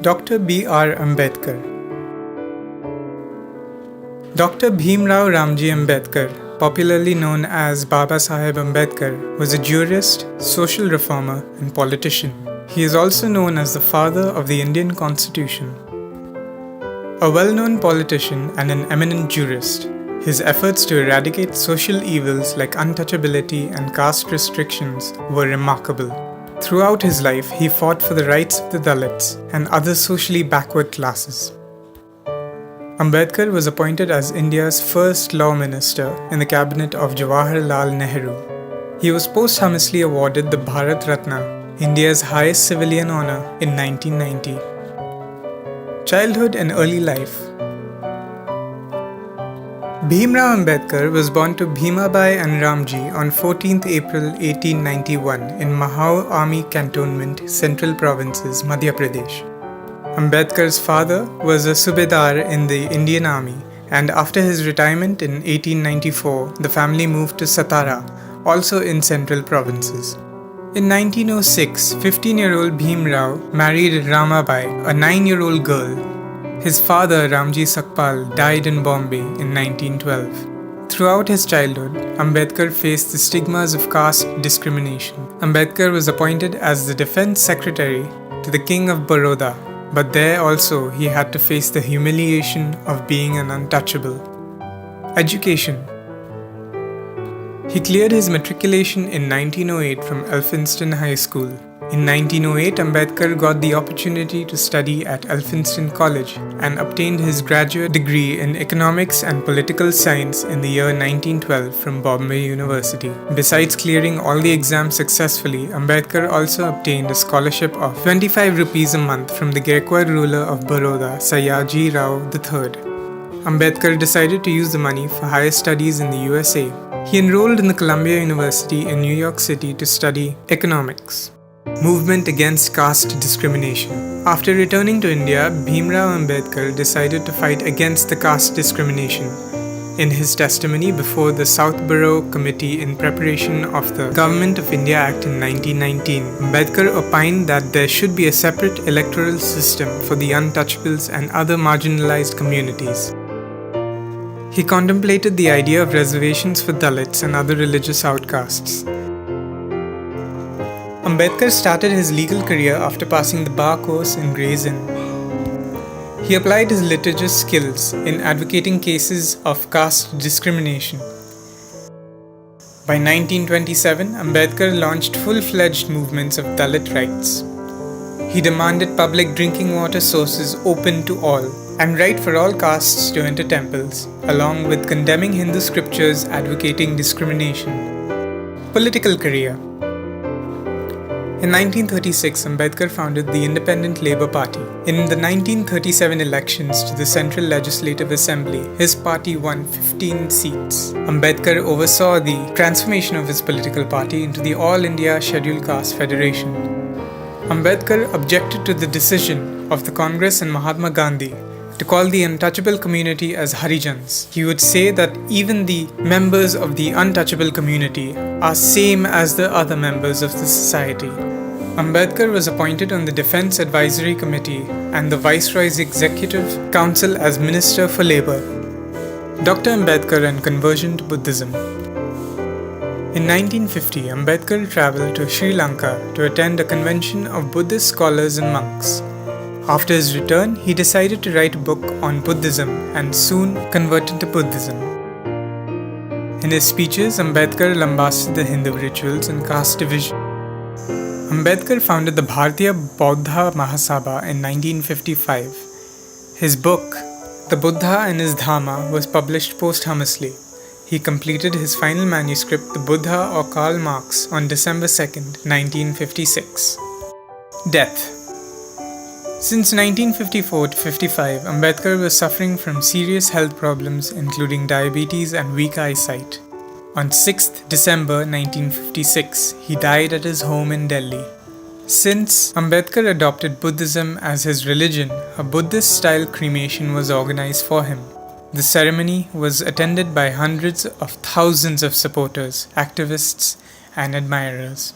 Dr. B.R. Ambedkar. Dr. Bhimrao Ramji Ambedkar, popularly known as Baba Saheb Ambedkar, was a jurist, social reformer, and politician. He is also known as the father of the Indian Constitution. A well-known politician and an eminent jurist, his efforts to eradicate social evils like untouchability and caste restrictions were remarkable. Throughout his life, he fought for the rights of the Dalits and other socially backward classes. Ambedkar was appointed as India's first law minister in the cabinet of Jawaharlal Nehru. He was posthumously awarded the Bharat Ratna, India's highest civilian honor, in 1990. Childhood and early life. Bhimrao Ambedkar was born to Bhimabai and Ramji on 14th April 1891 in Mahau Army Cantonment, Central Provinces, Madhya Pradesh. Ambedkar's father was a subedar in the Indian Army, and after his retirement in 1894, the family moved to Satara, also in Central Provinces. In 1906, 15-year-old Bhimrao married Ramabai, a 9-year-old girl. His father, Ramji Sakpal, died in Bombay in 1912. Throughout his childhood, Ambedkar faced the stigmas of caste discrimination. Ambedkar was appointed as the Defence Secretary to the King of Baroda, but there also he had to face the humiliation of being an untouchable. Education. He cleared his matriculation in 1908 from Elphinstone High School. In 1908, Ambedkar got the opportunity to study at Elphinstone College and obtained his graduate degree in Economics and Political Science in the year 1912 from Bombay University. Besides clearing all the exams successfully, Ambedkar also obtained a scholarship of 25 rupees a month from the Gaikwad ruler of Baroda, Sayaji Rao III. Ambedkar decided to use the money for higher studies in the USA. He enrolled in the Columbia University in New York City to study economics. Movement against caste discrimination. After returning to India, Bhimrao Ambedkar decided to fight against the caste discrimination. In his testimony before the Southborough Committee in preparation of the Government of India Act in 1919, Ambedkar opined that there should be a separate electoral system for the untouchables and other marginalized communities. He contemplated the idea of reservations for Dalits and other religious outcasts. Ambedkar started his legal career after passing the bar course in Gray's Inn. He applied his litigious skills in advocating cases of caste discrimination. By 1927, Ambedkar launched full-fledged movements of Dalit rights. He demanded public drinking water sources open to all and right for all castes to enter temples, along with condemning Hindu scriptures advocating discrimination. Political career. In 1936, Ambedkar founded the Independent Labour Party. In the 1937 elections to the Central Legislative Assembly, his party won 15 seats. Ambedkar oversaw the transformation of his political party into the All India Scheduled Caste Federation. Ambedkar objected to the decision of the Congress and Mahatma Gandhi to call the untouchable community as Harijans. He would say that even the members of the untouchable community are same as the other members of the society. Ambedkar was appointed on the Defence Advisory Committee and the Viceroy's Executive Council as Minister for Labour. Dr. Ambedkar and conversion to Buddhism. In 1950, Ambedkar travelled to Sri Lanka to attend a convention of Buddhist scholars and monks. After his return, he decided to write a book on Buddhism and soon converted to Buddhism. In his speeches, Ambedkar lambasted the Hindu rituals and caste division. Ambedkar founded the Bharatiya Bauddha Mahasabha in 1955. His book, The Buddha and His Dhamma, was published posthumously. He completed his final manuscript, The Buddha or Karl Marx, on December 2, 1956. Death. Since 1954 to 55, Ambedkar was suffering from serious health problems including diabetes and weak eyesight. On 6th December 1956, he died at his home in Delhi. Since Ambedkar adopted Buddhism as his religion, a Buddhist-style cremation was organized for him. The ceremony was attended by hundreds of thousands of supporters, activists, and admirers.